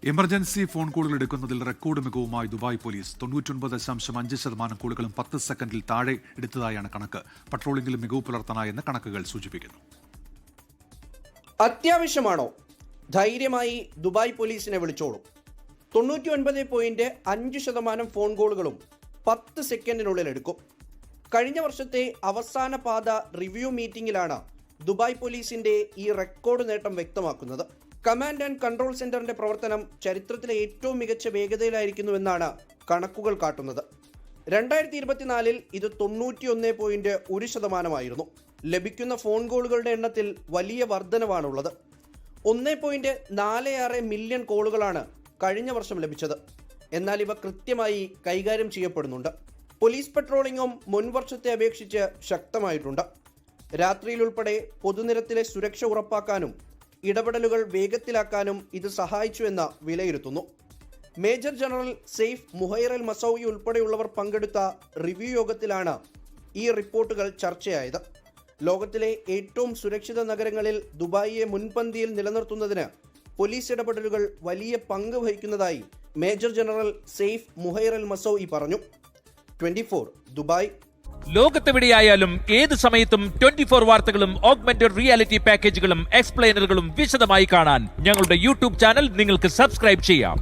Emergency phone കോളുകൾ എടുക്കുന്നതിൽ record മികവുമായി Dubai police 99.5% കോളുകളും 10 സെക്കൻഡിൽ താഴെ എടുത്തതായാണ് കണക്ക്. പട്രോളിംഗിൽ മികവ് പുലർത്താനായെന്ന് കണക്കുകൾ സൂചിപ്പിക്കുന്നു. അത്യാവശ്യമാണോ? ധൈര്യമായി ദുബായ് പോലീസിനെ വിളിച്ചോളൂ. 99.5% ഫോൺ കോളുകളും 10 സെക്കൻഡിനുള്ളിൽ എടുക്കും. കഴിഞ്ഞ വർഷത്തെ അവസാന പാദ റിവ്യൂ മീറ്റിംഗിലാണ് ദുബായ് പോലീസിന്റെ ഈ റെക്കോർഡ് നേട്ടം വ്യക്തമാക്കുന്നത്. കമാൻഡ് ആൻഡ് കൺട്രോൾ സെന്ററിന്റെ പ്രവർത്തനം ചരിത്രത്തിലെ ഏറ്റവും മികച്ച വേഗതയിലായിരിക്കുന്നുവെന്നാണ് കണക്കുകൾ കാട്ടുന്നത്. 2024 ഇത് 91.1% ലഭിക്കുന്ന ഫോൺ കോളുകളുടെ എണ്ണത്തിൽ വലിയ വർധനവാണുള്ളത്. 1.46 മില്യൺ കോളുകളാണ് കഴിഞ്ഞ വർഷം ലഭിച്ചത്. എന്നാൽ ഇവ കൃത്യമായി കൈകാര്യം ചെയ്യപ്പെടുന്നുണ്ട്. പോലീസ് പെട്രോളിംഗും മുൻവർഷത്തെ അപേക്ഷിച്ച് ശക്തമായിട്ടുണ്ട്. രാത്രിയിലുൾപ്പെടെ പൊതുനിരത്തിലെ സുരക്ഷ ഉറപ്പാക്കാനും ഇടപെടലുകൾ വേഗത്തിലാക്കാനും ഇത് സഹായിച്ചുവെന്ന് വിലയിരുത്തുന്നു. മേജർ ജനറൽ സെയ്ഫ് മുഹൈർ അൽ മസൌയി ഉൾപ്പെടെയുള്ളവർ പങ്കെടുത്ത റിവ്യൂ യോഗത്തിലാണ് ഈ റിപ്പോർട്ടുകൾ ചർച്ചയായത്. ലോകത്തിലെ ഏറ്റവും സുരക്ഷിത നഗരങ്ങളിൽ ദുബായിയെ മുൻപന്തിയിൽ നിലനിർത്തുന്നതിന് പോലീസ് ഇടപെടലുകൾ വലിയ പങ്ക് വഹിക്കുന്നതായി മേജർ ജനറൽ സെയ്ഫ് മുഹൈർ അൽ മസൌയി പറഞ്ഞു. 24 ദുബായ്. ലോകത്തെവിടെയായാലും ഏത് സമയത്തും 24 വാർത്തകളും ഓഗ്മെന്റഡ് റിയാലിറ്റി പാക്കേജുകളും എക്സ്പ്ലെയിനറുകളും വിശദമായി കാണാൻ ഞങ്ങളുടെ യൂട്യൂബ് ചാനൽ നിങ്ങൾക്ക് സബ്സ്ക്രൈബ് ചെയ്യാം.